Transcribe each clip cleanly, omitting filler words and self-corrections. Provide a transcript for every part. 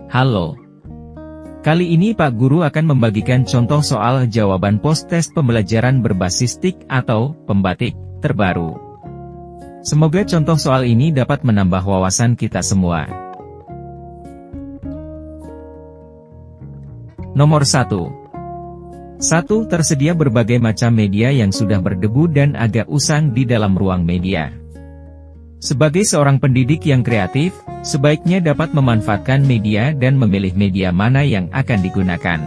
Halo. Kali ini Pak Guru akan membagikan contoh soal jawaban post-tes pembelajaran berbasis TIK atau pembatik terbaru. Semoga contoh soal ini dapat menambah wawasan kita semua. Nomor 1. Tersedia berbagai macam media yang sudah berdebu dan agak usang di dalam ruang media. Sebagai seorang pendidik yang kreatif, sebaiknya dapat memanfaatkan media dan memilih media mana yang akan digunakan.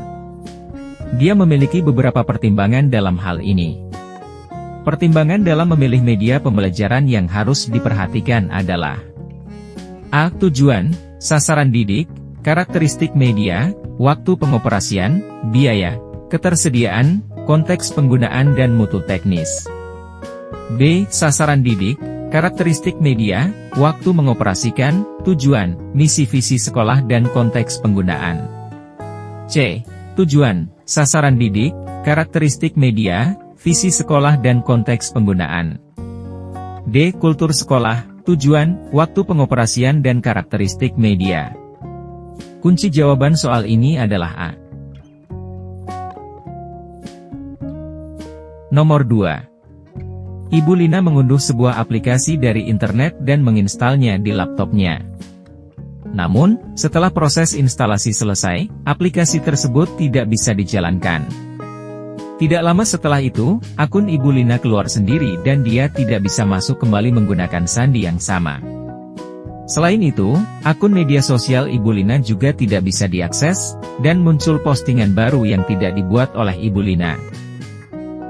Dia memiliki beberapa pertimbangan dalam hal ini. Pertimbangan dalam memilih media pembelajaran yang harus diperhatikan adalah A. Tujuan, sasaran didik, karakteristik media, waktu pengoperasian, biaya, ketersediaan, konteks penggunaan dan mutu teknis. B. Sasaran didik, karakteristik media, waktu mengoperasikan, tujuan, misi visi sekolah dan konteks penggunaan. C. Tujuan, sasaran didik, karakteristik media, visi sekolah dan konteks penggunaan. D. Kultur sekolah, tujuan, waktu pengoperasian dan karakteristik media. Kunci jawaban soal ini adalah A. Nomor 2. Ibu Lina mengunduh sebuah aplikasi dari internet dan menginstalnya di laptopnya. Namun, setelah proses instalasi selesai, aplikasi tersebut tidak bisa dijalankan. Tidak lama setelah itu, akun Ibu Lina keluar sendiri dan dia tidak bisa masuk kembali menggunakan sandi yang sama. Selain itu, akun media sosial Ibu Lina juga tidak bisa diakses, dan muncul postingan baru yang tidak dibuat oleh Ibu Lina.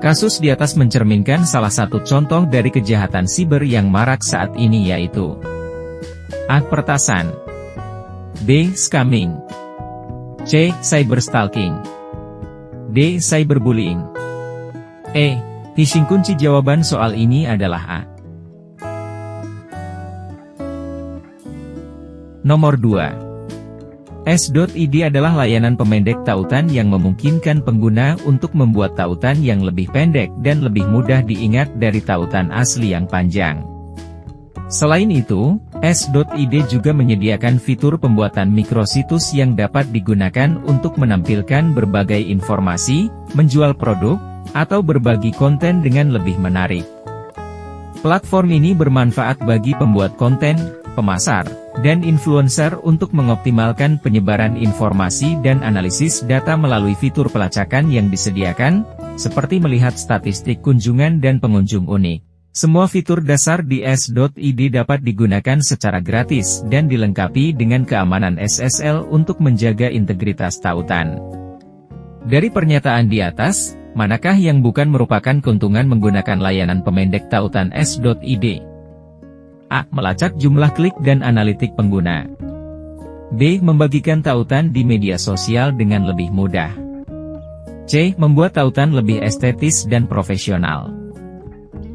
Kasus di atas mencerminkan salah satu contoh dari kejahatan siber yang marak saat ini yaitu A. Peretasan, B. Scamming, C. Cyberstalking, D. Cyberbullying, E. Phishing. Kunci jawaban soal ini adalah A. Nomor 2. S.id adalah layanan pemendek tautan yang memungkinkan pengguna untuk membuat tautan yang lebih pendek dan lebih mudah diingat dari tautan asli yang panjang. Selain itu, S.id juga menyediakan fitur pembuatan mikrositus yang dapat digunakan untuk menampilkan berbagai informasi, menjual produk, atau berbagi konten dengan lebih menarik. Platform ini bermanfaat bagi pembuat konten, pemasar, dan influencer untuk mengoptimalkan penyebaran informasi dan analisis data melalui fitur pelacakan yang disediakan, seperti melihat statistik kunjungan dan pengunjung unik. Semua fitur dasar di S.id dapat digunakan secara gratis dan dilengkapi dengan keamanan SSL untuk menjaga integritas tautan. Dari pernyataan di atas, manakah yang bukan merupakan keuntungan menggunakan layanan pemendek tautan S.id? A. Melacak jumlah klik dan analitik pengguna. B. Membagikan tautan di media sosial dengan lebih mudah. C. Membuat tautan lebih estetis dan profesional.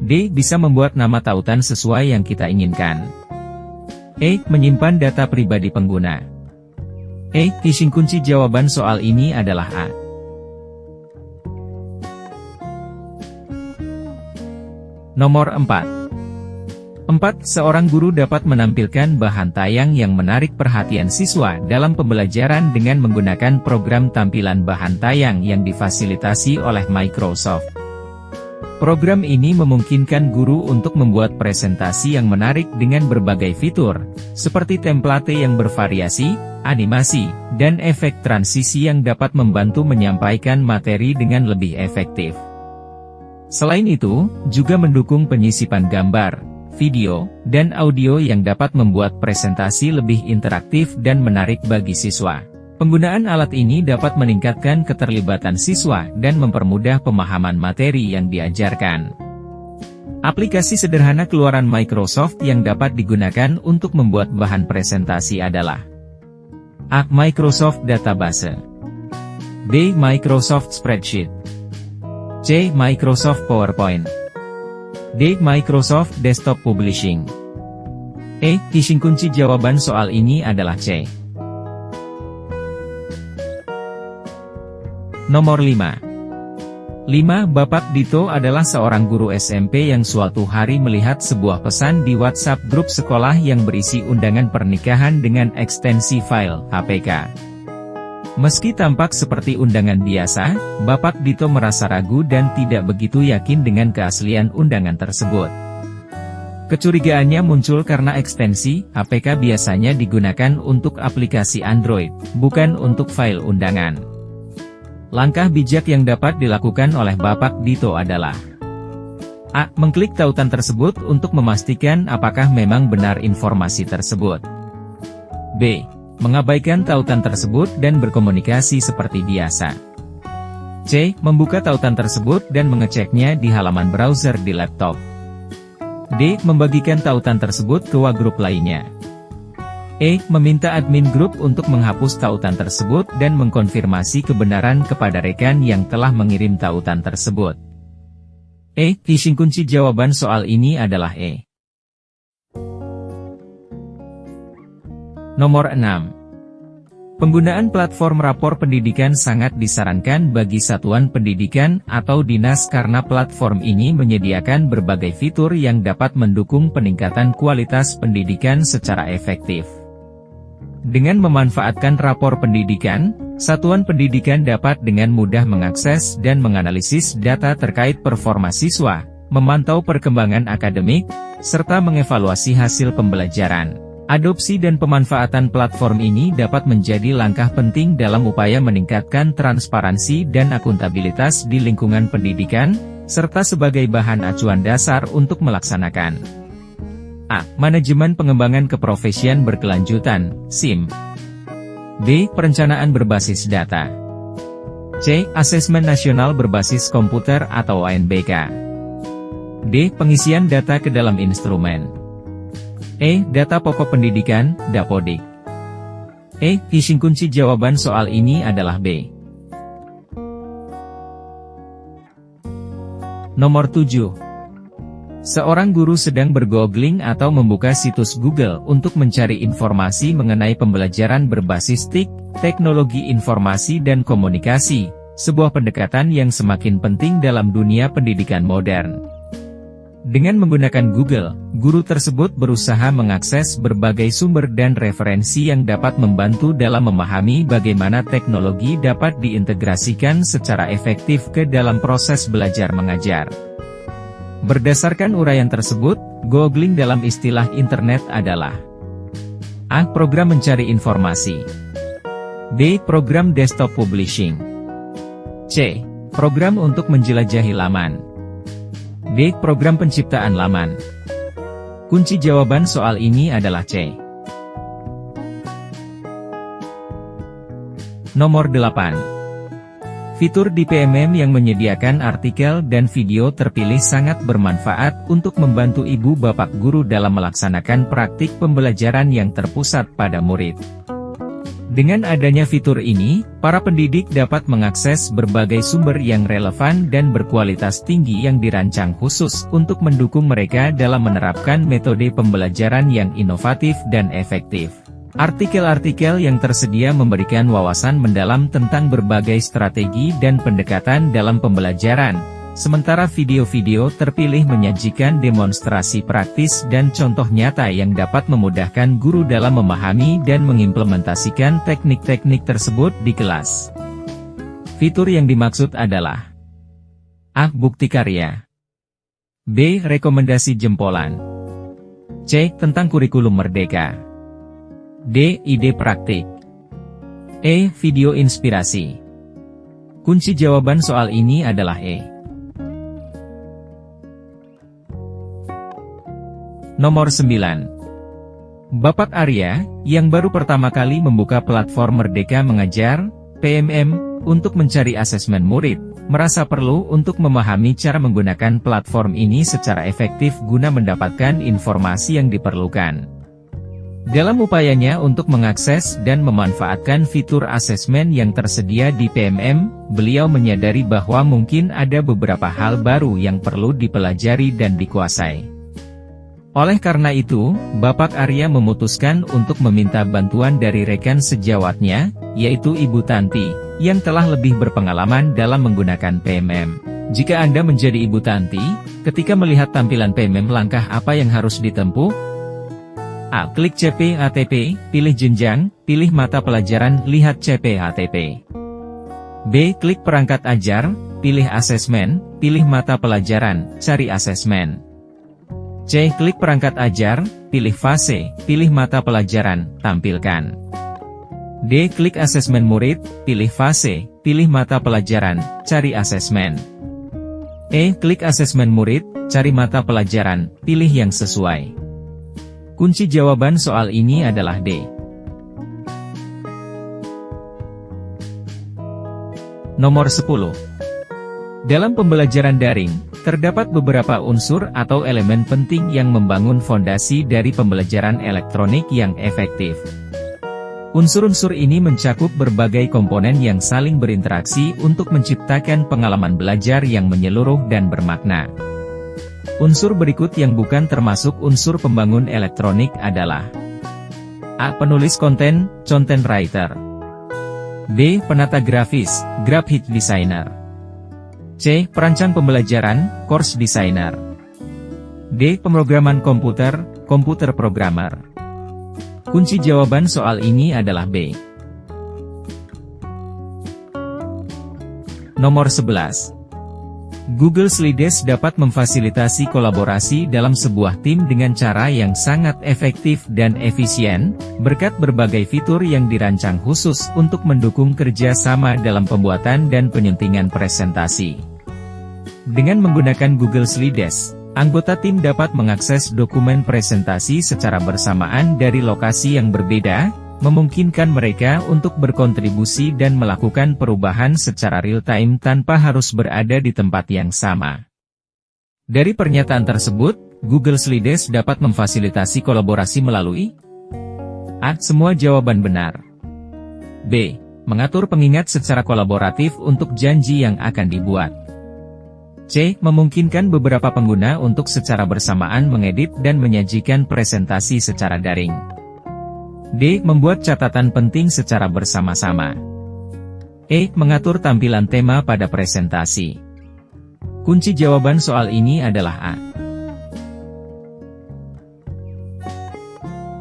D. Bisa membuat nama tautan sesuai yang kita inginkan. E. Menyimpan data pribadi pengguna. E. Phishing. Kunci jawaban soal ini adalah A. Nomor 4. Seorang guru dapat menampilkan bahan tayang yang menarik perhatian siswa dalam pembelajaran dengan menggunakan program tampilan bahan tayang yang difasilitasi oleh Microsoft. Program ini memungkinkan guru untuk membuat presentasi yang menarik dengan berbagai fitur, seperti template yang bervariasi, animasi, dan efek transisi yang dapat membantu menyampaikan materi dengan lebih efektif. Selain itu, juga mendukung penyisipan gambar, video, dan audio yang dapat membuat presentasi lebih interaktif dan menarik bagi siswa. Penggunaan alat ini dapat meningkatkan keterlibatan siswa dan mempermudah pemahaman materi yang diajarkan. Aplikasi sederhana keluaran Microsoft yang dapat digunakan untuk membuat bahan presentasi adalah A. Microsoft Database, B. Microsoft Spreadsheet, C. Microsoft PowerPoint, D. Microsoft Desktop Publishing. E. Phishing. Kunci jawaban soal ini adalah C. Nomor 5. 5. Bapak Dito adalah seorang guru SMP yang suatu hari melihat sebuah pesan di WhatsApp grup sekolah yang berisi undangan pernikahan dengan ekstensi file (APK). Meski tampak seperti undangan biasa, Bapak Dito merasa ragu dan tidak begitu yakin dengan keaslian undangan tersebut. Kecurigaannya muncul karena ekstensi APK biasanya digunakan untuk aplikasi Android, bukan untuk file undangan. Langkah bijak yang dapat dilakukan oleh Bapak Dito adalah: A. Mengklik tautan tersebut untuk memastikan apakah memang benar informasi tersebut. B. Mengabaikan tautan tersebut dan berkomunikasi seperti biasa. C. Membuka tautan tersebut dan mengeceknya di halaman browser di laptop. D. Membagikan tautan tersebut ke grup lainnya. E. Meminta admin grup untuk menghapus tautan tersebut dan mengkonfirmasi kebenaran kepada rekan yang telah mengirim tautan tersebut. E. Kunci jawaban soal ini adalah E. Nomor 6. Penggunaan platform rapor pendidikan sangat disarankan bagi satuan pendidikan atau dinas karena platform ini menyediakan berbagai fitur yang dapat mendukung peningkatan kualitas pendidikan secara efektif. Dengan memanfaatkan rapor pendidikan, satuan pendidikan dapat dengan mudah mengakses dan menganalisis data terkait performa siswa, memantau perkembangan akademik, serta mengevaluasi hasil pembelajaran. Adopsi dan pemanfaatan platform ini dapat menjadi langkah penting dalam upaya meningkatkan transparansi dan akuntabilitas di lingkungan pendidikan, serta sebagai bahan acuan dasar untuk melaksanakan A. Manajemen pengembangan keprofesian berkelanjutan, SIM. B. Perencanaan berbasis data. C. Asesmen nasional berbasis komputer atau ANBK. D. Pengisian data ke dalam instrumen. E. Data pokok pendidikan, Dapodik. E. Kunci jawaban soal ini adalah B. Nomor 7. Seorang guru sedang bergoogling atau membuka situs Google untuk mencari informasi mengenai pembelajaran berbasis TIK, teknologi informasi dan komunikasi, sebuah pendekatan yang semakin penting dalam dunia pendidikan modern. Dengan menggunakan Google, guru tersebut berusaha mengakses berbagai sumber dan referensi yang dapat membantu dalam memahami bagaimana teknologi dapat diintegrasikan secara efektif ke dalam proses belajar mengajar. Berdasarkan uraian tersebut, googling dalam istilah internet adalah A. Program mencari informasi. B. Program desktop publishing. C. Program untuk menjelajahi laman. D. Program penciptaan laman. Kunci jawaban soal ini adalah C. Nomor 8. Fitur di PMM yang menyediakan artikel dan video terpilih sangat bermanfaat untuk membantu ibu bapak guru dalam melaksanakan praktik pembelajaran yang terpusat pada murid. Dengan adanya fitur ini, para pendidik dapat mengakses berbagai sumber yang relevan dan berkualitas tinggi yang dirancang khusus untuk mendukung mereka dalam menerapkan metode pembelajaran yang inovatif dan efektif. Artikel-artikel yang tersedia memberikan wawasan mendalam tentang berbagai strategi dan pendekatan dalam pembelajaran, sementara video-video terpilih menyajikan demonstrasi praktis dan contoh nyata yang dapat memudahkan guru dalam memahami dan mengimplementasikan teknik-teknik tersebut di kelas. Fitur yang dimaksud adalah A. Bukti karya. B. Rekomendasi jempolan. C. Tentang kurikulum merdeka. D. Ide praktik. E. Video inspirasi. Kunci jawaban soal ini adalah E. Nomor 9. Bapak Arya, yang baru pertama kali membuka platform Merdeka Mengajar, PMM, untuk mencari asesmen murid, merasa perlu untuk memahami cara menggunakan platform ini secara efektif guna mendapatkan informasi yang diperlukan. Dalam upayanya untuk mengakses dan memanfaatkan fitur asesmen yang tersedia di PMM, beliau menyadari bahwa mungkin ada beberapa hal baru yang perlu dipelajari dan dikuasai. Oleh karena itu, Bapak Arya memutuskan untuk meminta bantuan dari rekan sejawatnya, yaitu Ibu Tanti, yang telah lebih berpengalaman dalam menggunakan PMM. Jika Anda menjadi ibu Tanti, ketika melihat tampilan payment langkah apa yang harus ditempuh? A. Klik CPATP, pilih jenjang, pilih mata pelajaran, lihat CPATP. B. Klik perangkat ajar, pilih asesmen, pilih mata pelajaran, cari asesmen. C. Klik perangkat ajar, pilih fase, pilih mata pelajaran, tampilkan. D. Klik asesmen murid, pilih fase, pilih mata pelajaran, cari asesmen. E. Klik asesmen murid, cari mata pelajaran, pilih yang sesuai. Kunci jawaban soal ini adalah D. Nomor 10. Dalam pembelajaran daring, terdapat beberapa unsur atau elemen penting yang membangun fondasi dari pembelajaran elektronik yang efektif. Unsur-unsur ini mencakup berbagai komponen yang saling berinteraksi untuk menciptakan pengalaman belajar yang menyeluruh dan bermakna. Unsur berikut yang bukan termasuk unsur pembangun elektronik adalah A. Penulis konten, content writer. B. Penata grafis, graphic designer. C. Perancang pembelajaran, course designer. D. Pemrograman komputer, computer programmer. Kunci jawaban soal ini adalah B. Nomor 11. Google Slides dapat memfasilitasi kolaborasi dalam sebuah tim dengan cara yang sangat efektif dan efisien, berkat berbagai fitur yang dirancang khusus untuk mendukung kerja sama dalam pembuatan dan penyuntingan presentasi. Dengan menggunakan Google Slides, anggota tim dapat mengakses dokumen presentasi secara bersamaan dari lokasi yang berbeda, memungkinkan mereka untuk berkontribusi dan melakukan perubahan secara real-time tanpa harus berada di tempat yang sama. Dari pernyataan tersebut, Google Slides dapat memfasilitasi kolaborasi melalui A. Semua jawaban benar. B. Mengatur pengingat secara kolaboratif untuk janji yang akan dibuat. C. Memungkinkan beberapa pengguna untuk secara bersamaan mengedit dan menyajikan presentasi secara daring. D. Membuat catatan penting secara bersama-sama. E. Mengatur tampilan tema pada presentasi. Kunci jawaban soal ini adalah A.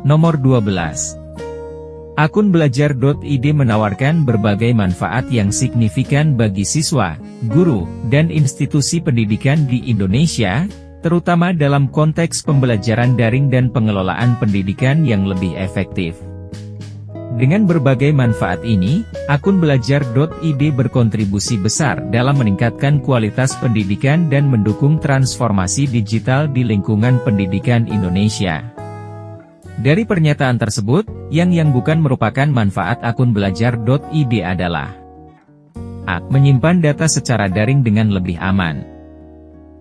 Nomor 12. Akun belajar.id menawarkan berbagai manfaat yang signifikan bagi siswa, guru, dan institusi pendidikan di Indonesia, terutama dalam konteks pembelajaran daring dan pengelolaan pendidikan yang lebih efektif. Dengan berbagai manfaat ini, akun belajar.id berkontribusi besar dalam meningkatkan kualitas pendidikan dan mendukung transformasi digital di lingkungan pendidikan Indonesia. Dari pernyataan tersebut, yang bukan merupakan manfaat akun belajar.id adalah A. Menyimpan data secara daring dengan lebih aman.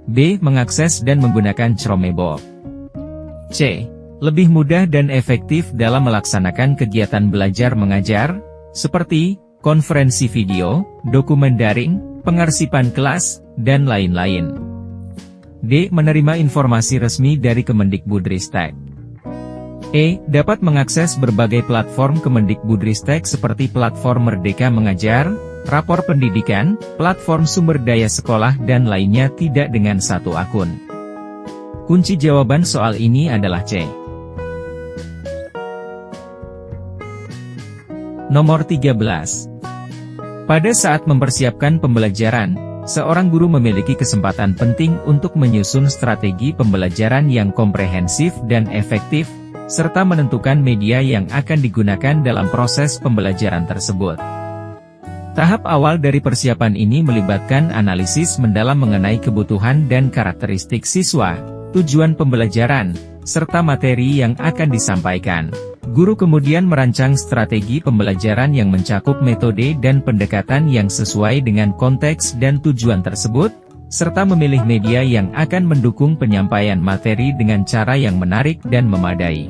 B. Mengakses dan menggunakan Chromebook. C. Lebih mudah dan efektif dalam melaksanakan kegiatan belajar mengajar, seperti konferensi video, dokumen daring, pengarsipan kelas, dan lain-lain. D. Menerima informasi resmi dari Kemendikbudristek. E. Dapat mengakses berbagai platform Kemendikbudristek seperti platform Merdeka Mengajar, rapor pendidikan, platform sumber daya sekolah dan lainnya tidak dengan satu akun. Kunci jawaban soal ini adalah C. Nomor 13. Pada saat mempersiapkan pembelajaran, seorang guru memiliki kesempatan penting untuk menyusun strategi pembelajaran yang komprehensif dan efektif, serta menentukan media yang akan digunakan dalam proses pembelajaran tersebut. Tahap awal dari persiapan ini melibatkan analisis mendalam mengenai kebutuhan dan karakteristik siswa, tujuan pembelajaran, serta materi yang akan disampaikan. Guru kemudian merancang strategi pembelajaran yang mencakup metode dan pendekatan yang sesuai dengan konteks dan tujuan tersebut, serta memilih media yang akan mendukung penyampaian materi dengan cara yang menarik dan memadai.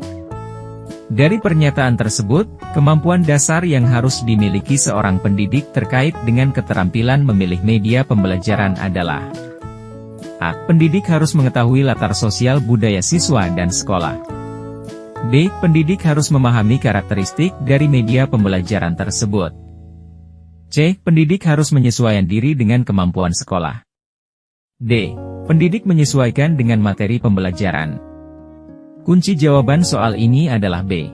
Dari pernyataan tersebut, kemampuan dasar yang harus dimiliki seorang pendidik terkait dengan keterampilan memilih media pembelajaran adalah A. Pendidik harus mengetahui latar sosial budaya siswa dan sekolah. B. Pendidik harus memahami karakteristik dari media pembelajaran tersebut. C. Pendidik harus menyesuaikan diri dengan kemampuan sekolah. D. Pendidik menyesuaikan dengan materi pembelajaran. Kunci jawaban soal ini adalah B.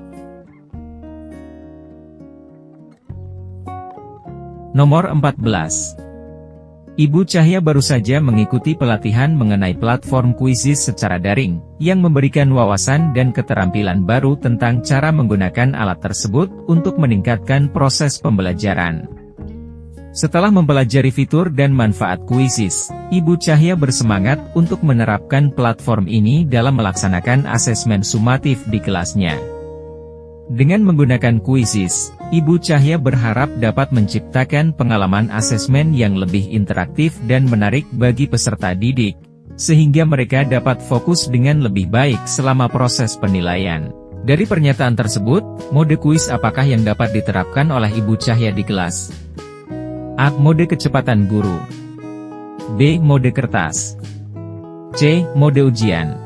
Nomor 14. Ibu Cahya baru saja mengikuti pelatihan mengenai platform Quizizz secara daring, yang memberikan wawasan dan keterampilan baru tentang cara menggunakan alat tersebut untuk meningkatkan proses pembelajaran. Setelah mempelajari fitur dan manfaat Quizizz, Ibu Cahya bersemangat untuk menerapkan platform ini dalam melaksanakan asesmen sumatif di kelasnya. Dengan menggunakan Quizizz, Ibu Cahya berharap dapat menciptakan pengalaman asesmen yang lebih interaktif dan menarik bagi peserta didik, sehingga mereka dapat fokus dengan lebih baik selama proses penilaian. Dari pernyataan tersebut, mode kuis apakah yang dapat diterapkan oleh Ibu Cahya di kelas? A. Mode kecepatan guru. B. Mode kertas. C. Mode ujian.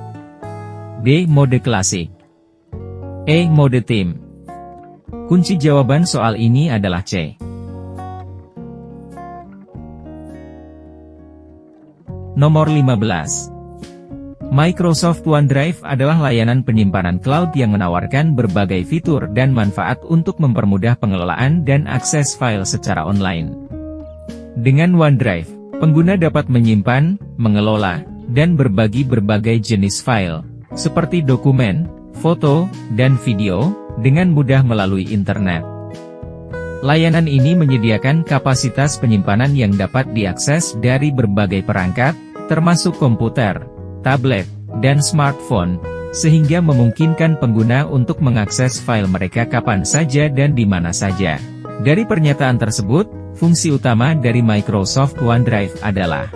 D. Mode klasik. E. Mode tim. Kunci jawaban soal ini adalah C. Nomor 15. Microsoft OneDrive adalah layanan penyimpanan cloud yang menawarkan berbagai fitur dan manfaat untuk mempermudah pengelolaan dan akses file secara online. Dengan OneDrive, pengguna dapat menyimpan, mengelola, dan berbagi berbagai jenis file, seperti dokumen, foto, dan video, dengan mudah melalui internet. Layanan ini menyediakan kapasitas penyimpanan yang dapat diakses dari berbagai perangkat, termasuk komputer, tablet, dan smartphone, sehingga memungkinkan pengguna untuk mengakses file mereka kapan saja dan di mana saja. Dari pernyataan tersebut, fungsi utama dari Microsoft OneDrive adalah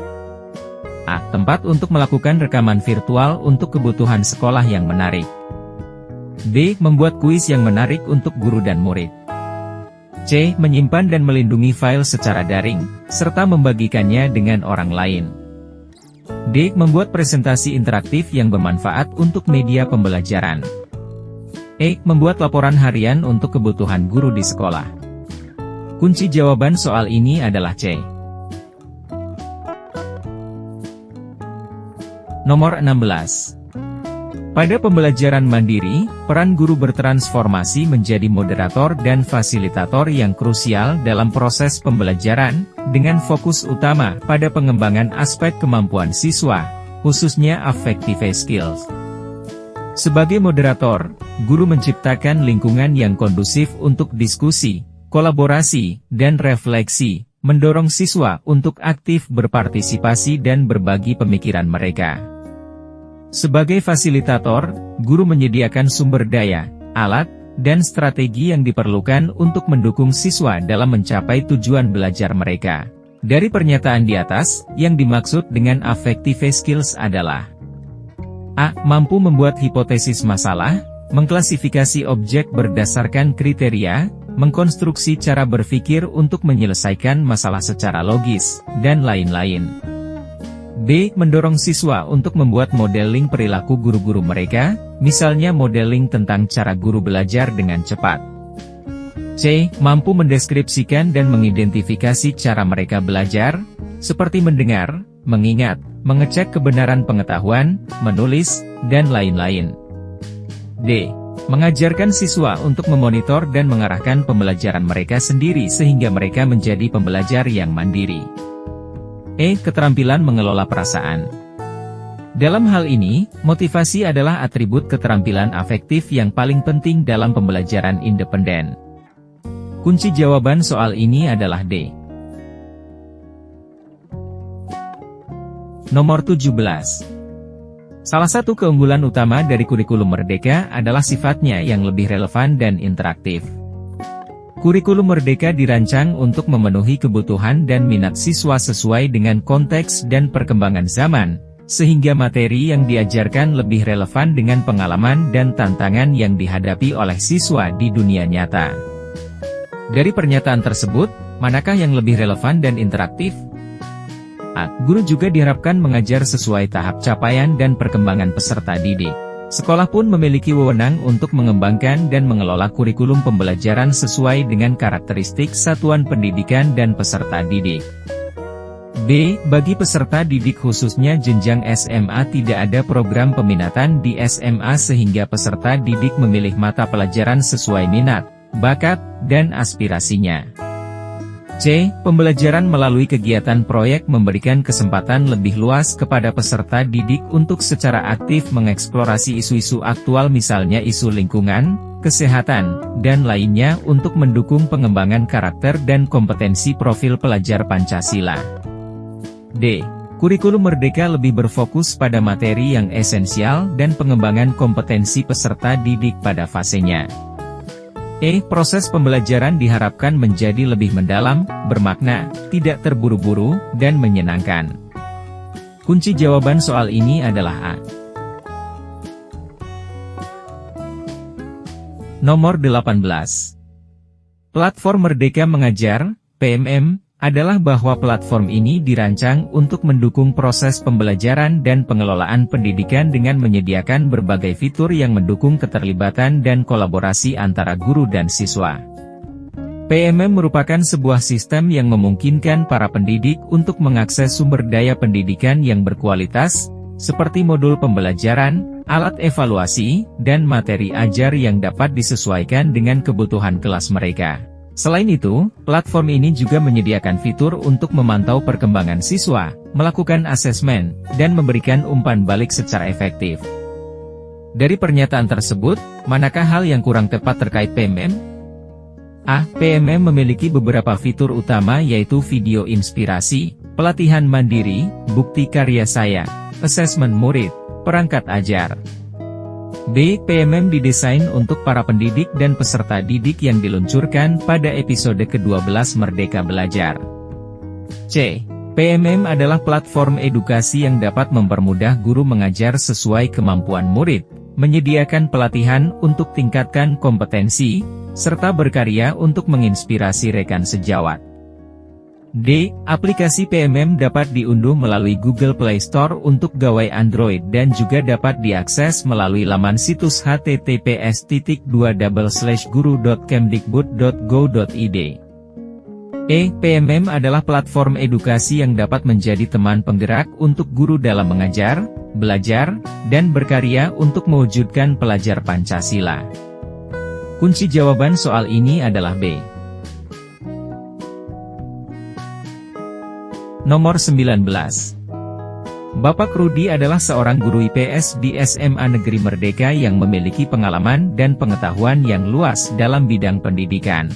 A. Tempat untuk melakukan rekaman virtual untuk kebutuhan sekolah yang menarik. B. Membuat kuis yang menarik untuk guru dan murid. C. Menyimpan dan melindungi file secara daring, serta membagikannya dengan orang lain. D. Membuat presentasi interaktif yang bermanfaat untuk media pembelajaran. E. Membuat laporan harian untuk kebutuhan guru di sekolah. Kunci jawaban soal ini adalah C. Nomor 16. Pada pembelajaran mandiri, peran guru bertransformasi menjadi moderator dan fasilitator yang krusial dalam proses pembelajaran, dengan fokus utama pada pengembangan aspek kemampuan siswa, khususnya affective skills. Sebagai moderator, guru menciptakan lingkungan yang kondusif untuk diskusi, kolaborasi, dan refleksi, mendorong siswa untuk aktif berpartisipasi dan berbagi pemikiran mereka. Sebagai fasilitator, guru menyediakan sumber daya, alat, dan strategi yang diperlukan untuk mendukung siswa dalam mencapai tujuan belajar mereka. Dari pernyataan di atas, yang dimaksud dengan affective skills adalah A. Mampu membuat hipotesis masalah, mengklasifikasi objek berdasarkan kriteria, mengkonstruksi cara berpikir untuk menyelesaikan masalah secara logis, dan lain-lain. B. Mendorong siswa untuk membuat modeling perilaku guru-guru mereka, misalnya modeling tentang cara guru belajar dengan cepat. C. Mampu mendeskripsikan dan mengidentifikasi cara mereka belajar, seperti mendengar, mengingat, mengecek kebenaran pengetahuan, menulis, dan lain-lain. D. Mengajarkan siswa untuk memonitor dan mengarahkan pembelajaran mereka sendiri sehingga mereka menjadi pembelajar yang mandiri. E. Keterampilan mengelola perasaan. Dalam hal ini, motivasi adalah atribut keterampilan afektif yang paling penting dalam pembelajaran independen. Kunci jawaban soal ini adalah D. Nomor 17. Salah satu keunggulan utama dari kurikulum Merdeka adalah sifatnya yang lebih relevan dan interaktif. Kurikulum Merdeka dirancang untuk memenuhi kebutuhan dan minat siswa sesuai dengan konteks dan perkembangan zaman, sehingga materi yang diajarkan lebih relevan dengan pengalaman dan tantangan yang dihadapi oleh siswa di dunia nyata. Dari pernyataan tersebut, manakah yang lebih relevan dan interaktif? A. Guru juga diharapkan mengajar sesuai tahap capaian dan perkembangan peserta didik. Sekolah pun memiliki wewenang untuk mengembangkan dan mengelola kurikulum pembelajaran sesuai dengan karakteristik satuan pendidikan dan peserta didik. B. B. Bagi peserta didik khususnya jenjang SMA tidak ada program peminatan di SMA sehingga peserta didik memilih mata pelajaran sesuai minat, bakat, dan aspirasinya. C. Pembelajaran melalui kegiatan proyek memberikan kesempatan lebih luas kepada peserta didik untuk secara aktif mengeksplorasi isu-isu aktual misalnya isu lingkungan, kesehatan, dan lainnya untuk mendukung pengembangan karakter dan kompetensi profil pelajar Pancasila. D. Kurikulum Merdeka lebih berfokus pada materi yang esensial dan pengembangan kompetensi peserta didik pada fasenya. E. Proses pembelajaran diharapkan menjadi lebih mendalam, bermakna, tidak terburu-buru, dan menyenangkan. Kunci jawaban soal ini adalah A. Nomor 18. Platform Merdeka Mengajar, PMM, adalah bahwa platform ini dirancang untuk mendukung proses pembelajaran dan pengelolaan pendidikan dengan menyediakan berbagai fitur yang mendukung keterlibatan dan kolaborasi antara guru dan siswa. PMM merupakan sebuah sistem yang memungkinkan para pendidik untuk mengakses sumber daya pendidikan yang berkualitas, seperti modul pembelajaran, alat evaluasi, dan materi ajar yang dapat disesuaikan dengan kebutuhan kelas mereka. Selain itu, platform ini juga menyediakan fitur untuk memantau perkembangan siswa, melakukan asesmen, dan memberikan umpan balik secara efektif. Dari pernyataan tersebut, manakah hal yang kurang tepat terkait PMM? A. PMM memiliki beberapa fitur utama yaitu video inspirasi, pelatihan mandiri, bukti karya saya, asesmen murid, perangkat ajar. B. PMM didesain untuk para pendidik dan peserta didik yang diluncurkan pada episode ke-12 Merdeka Belajar. C. PMM adalah platform edukasi yang dapat mempermudah guru mengajar sesuai kemampuan murid, menyediakan pelatihan untuk tingkatkan kompetensi, serta berkarya untuk menginspirasi rekan sejawat. D. Aplikasi PMM dapat diunduh melalui Google Play Store untuk gawai Android dan juga dapat diakses melalui laman situs https://guru.kemdikbud.go.id. E. PMM adalah platform edukasi yang dapat menjadi teman penggerak untuk guru dalam mengajar, belajar, dan berkarya untuk mewujudkan pelajar Pancasila. Kunci jawaban soal ini adalah B. Nomor 19. Bapak Rudi adalah seorang guru IPS di SMA Negeri Merdeka yang memiliki pengalaman dan pengetahuan yang luas dalam bidang pendidikan.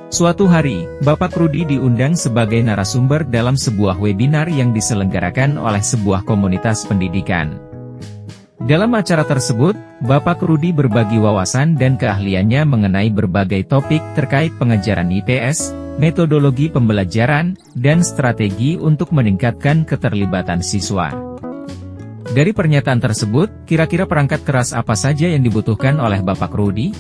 Suatu hari, Bapak Rudi diundang sebagai narasumber dalam sebuah webinar yang diselenggarakan oleh sebuah komunitas pendidikan. Dalam acara tersebut, Bapak Rudi berbagi wawasan dan keahliannya mengenai berbagai topik terkait pengajaran IPS, metodologi pembelajaran, dan strategi untuk meningkatkan keterlibatan siswa. Dari pernyataan tersebut, kira-kira perangkat keras apa saja yang dibutuhkan oleh Bapak Rudi?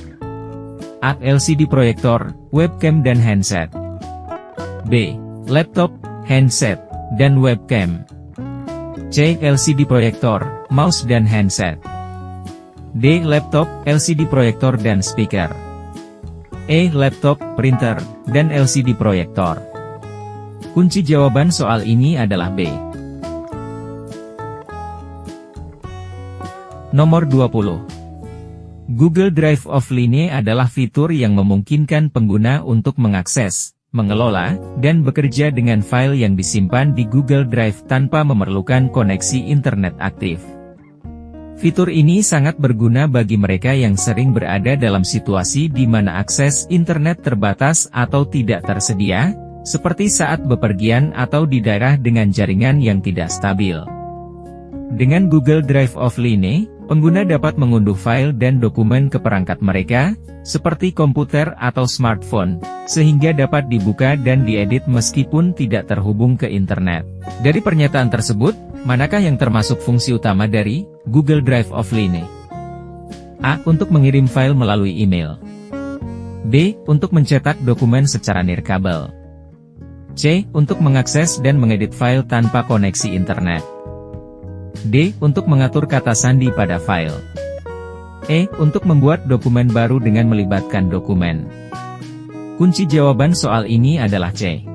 A. LCD proyektor, webcam dan handset. B. Laptop, handset, dan webcam. C. LCD proyektor, mouse dan handset. D. Laptop, LCD proyektor dan speaker. E. Laptop, printer, dan LCD proyektor. Kunci jawaban soal ini adalah B. Nomor 20. Google Drive Offline adalah fitur yang memungkinkan pengguna untuk mengakses, mengelola, dan bekerja dengan file yang disimpan di Google Drive tanpa memerlukan koneksi internet aktif. Fitur ini sangat berguna bagi mereka yang sering berada dalam situasi di mana akses internet terbatas atau tidak tersedia, seperti saat bepergian atau di daerah dengan jaringan yang tidak stabil. Dengan Google Drive Offline, pengguna dapat mengunduh file dan dokumen ke perangkat mereka, seperti komputer atau smartphone, sehingga dapat dibuka dan diedit meskipun tidak terhubung ke internet. Dari pernyataan tersebut, manakah yang termasuk fungsi utama dari Google Drive Offline? A. Untuk mengirim file melalui email. B. Untuk mencetak dokumen secara nirkabel. C. Untuk mengakses dan mengedit file tanpa koneksi internet. D. Untuk mengatur kata sandi pada file. E. Untuk membuat dokumen baru dengan melibatkan dokumen. Kunci jawaban soal ini adalah C.